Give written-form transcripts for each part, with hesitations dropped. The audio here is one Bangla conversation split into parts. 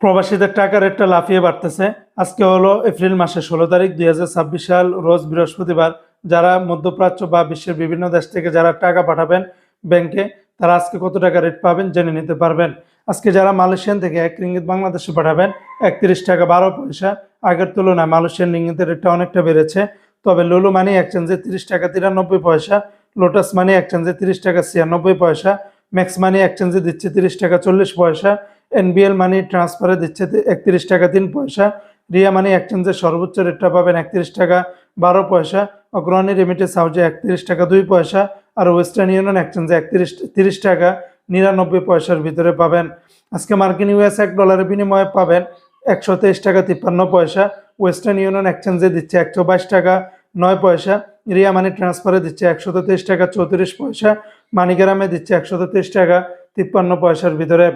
প্রবাসীদের টাকা রেটটা লাফিয়ে বাড়তেছে। আজকে হলো এপ্রিল মাসের 16 তারিখ 2026 সাল, রোজ বৃহস্পতিবার। যারা মধ্যপ্রাচ্য বা বিশ্বের বিভিন্ন দেশ থেকে যারা টাকা পাঠাবেন ব্যাংকে, তারা আজকে কত টাকা রেট পাবেন জেনে নিতে পারবেন। আজকে যারা মালয়েশিয়ান থেকে 1 রিঙ্গিত বাংলাদেশে পাঠাবেন 31 টাকা 12 পয়সা। আগের তুলনায় মালয়েশিয়ান রিঙ্গিতের রেটটা অনেকটা বেড়েছে। তবে লুলু মানি এক্সচেঞ্জে 30 টাকা 93 পয়সা, লোটাস মানি এক্সচেঞ্জে 30 টাকা 96 পয়সা, ম্যাক্স মানি এক্সচেঞ্জে দিচ্ছে 30 টাকা 40 পয়সা, এনবিএল মানি ট্রান্সফারে দিচ্ছে 31 টাকা 3 পয়সা, রিয়া মানি এক্সচেঞ্জের সর্বোচ্চ রেটটা পাবেন 31 টাকা 12 পয়সা, অগ্রণী রেমিটেন্স হাউসে 31 টাকা 2 পয়সা, আর ওয়েস্টার্ন ইউনিয়ন এক্সচেঞ্জে 30 টাকা 99 পয়সার ভিতরে পাবেন। আজকে মার্কিন ইউএস $1 বিনিময়ে পাবেন 123 টাকা 53 পয়সা, ওয়েস্টার্ন ইউনিয়ন এক্সচেঞ্জে দিচ্ছে 122 টাকা 9 পয়সা, রিয়া মানি ট্রান্সফারে দিচ্ছে 123 টাকা 34 পয়সা, মানিগ্রামে দিচ্ছে 123 টাকা 53 পয়সার ভিতরে।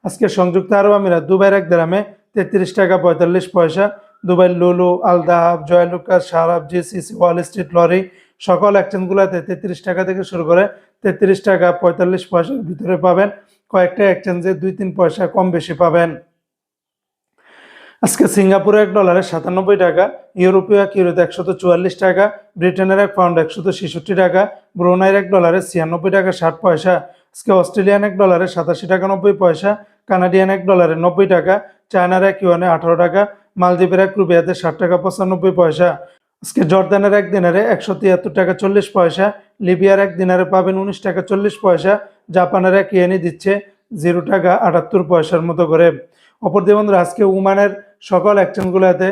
আজকে সংযুক্ত আরব আমিরাত দুবাইয়ের 1 দিরহামে 33 টাকা 45 পয়সা। Dubai Lulu, Al Dahab, Joyalukkas, শারাব, জিসিসি, ওয়াল স্ট্রিট লরি সকল এক্সচেঞ্জগুলোতে 33 টাকা থেকে শুরু করে 33 টাকা 45 পয়সার ভিতরে পাবেন। কয়েকটা এক্সচেঞ্জে 2-3 পয়সা কম বেশি পাবেন। আজকে সিঙ্গাপুরে $1 97 টাকা, ইউরোপীয় ইউরোতে 144 টাকা, ব্রিটেনের 1 পাউন্ড 166 টাকা, ব্রুনাইয়ের $1 96 টাকা 60 পয়সা। আজকে অস্ট্রেলিয়ান $1 87 টাকা 90 পয়সা, কানাডিয়ান $1 90 টাকা, চায়নার 1 ইউয়ানে 18 টাকা, মালদ্বীপের 1 রুপিয়াতে 60 টাকা 95 পয়সা। আজকে জর্দানের 1 দিনারে 173 টাকা 40 পয়সা, লিবিয়ার 1 দিনারে পাবেন 19 টাকা 40 পয়সা, জাপানের 1 ইয়েনি দিচ্ছে 0 টাকা 78 পয়সার মতো করে। অপরদিকে বন্ধুরা, আজকে ওমানের সকল এক্সচেঞ্জগুলোতে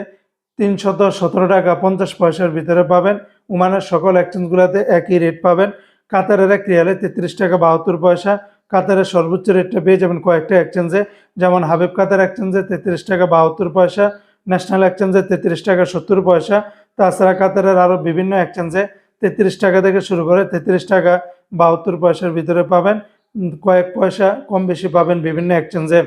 317 টাকা 50 পয়সার ভিতরে পাবেন। ওমানের সকল এক্সচেঞ্জগুলোতে একই রেট পাবেন। কাতারের 1 রিয়ালে 33 টাকা 72 পয়সা। কাতারের সর্বোচ্চ রেটটা পেয়ে যাবেন কয়েকটা এক্সচেঞ্জে, যেমন হাবিব কাতার এক্সচেঞ্জে 33 টাকা 72 পয়সা, ন্যাশনাল এক্সচেঞ্জে 33 টাকা 70 পয়সা। তাছাড়া কাতারের আরও বিভিন্ন এক্সচেঞ্জে 33 টাকা থেকে শুরু করে 33 টাকা 72 পয়সার ভিতরে পাবেন। কয়েক পয়সা কম বেশি পাবেন বিভিন্ন এক্সচেঞ্জে।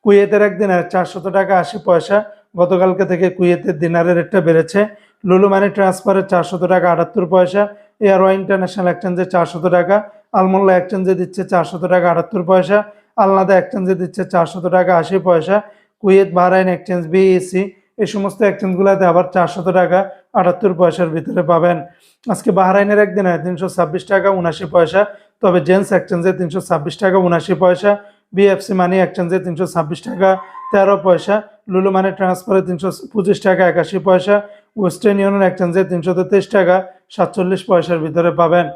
কুয়েতের 1 দিনার 400 টাকা 80 পয়সা। গতকালকে থেকে কুয়েতের দিনারের রেটটা বেড়েছে। লুলু মানি ট্রান্সফারে 400 টাকা 78 পয়সা, এয়ারওয়া ইন্টারন্যাশনাল এক্সচেঞ্জে 400 টাকা, আলমোল্লা এক্সচেঞ্জে দিচ্ছে 400 টাকা 78 পয়সা, আলনাদা এক্সচেঞ্জে দিচ্ছে 400 টাকা 80 পয়সা, কুয়েত বাহরাইন এক্সচেঞ্জ বিইসি এই সমস্ত এক্সচেঞ্জগুলোতে আবার 400 টাকা 78 পয়সার ভিতরে পাবেন। আজকে বাহরাইনের 1 দিনারে 326 টাকা 79 পয়সা, তবে জেন্স এক্সচেঞ্জে 326 টাকা 79 পয়সা, বিএফসি মানি এক্সচেঞ্জে 326 টাকা 13 পয়সা, লুলু মানি ট্রান্সফারে 325 টাকা 81 পয়সা, ওয়েস্টার্ন ইউনিয়ন এক্সচেঞ্জে 323 টাকা 47 পয়সার ভিতরে পাবেন।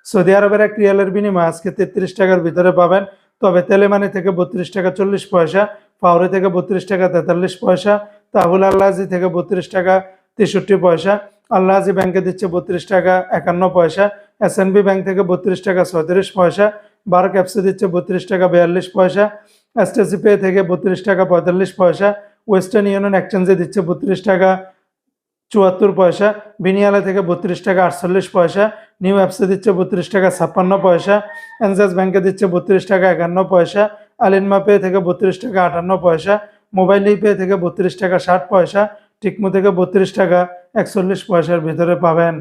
সৌদি আরবের 1 রিয়ালের বিনিময়ে আজকে 33 টাকার ভিতরে পাবেন। তবে তেলেমানি থেকে 32 টাকা 40 পয়সা, ফাউরি থেকে 32 টাকা 43 পয়সা, তাহুল আল্লাজি থেকে 32 টাকা 63 পয়সা, আল্লাজি ব্যাংকে দিচ্ছে 32 টাকা 51 পয়সা, এসএনবি ব্যাংক থেকে 32 টাকা 37 পয়সা, বার্ক অ্যাপসে দিচ্ছে 32 টাকা 42 পয়সা, এসটিসি পে থেকে 32 টাকা 45 পয়সা, ওয়েস্টার্ন ইউনিয়ন এক্সচেঞ্জে দিচ্ছে 32 টাকা 74 পয়সা, বিনিয়ালা থেকে 32 টাকা 48 পয়সা, নিউ অ্যাপসে দিচ্ছে 32 টাকা 56 পয়সা, এনজাস ব্যাংকে দিচ্ছে 32 টাকা 51 পয়সা, আলিনমা পে থেকে 32 টাকা 58 পয়সা, মোবাইল পে থেকে 32 টাকা 60 পয়সা, টিকমো থেকে 32 টাকা 41 পয়সার ভিতরে পাবেন।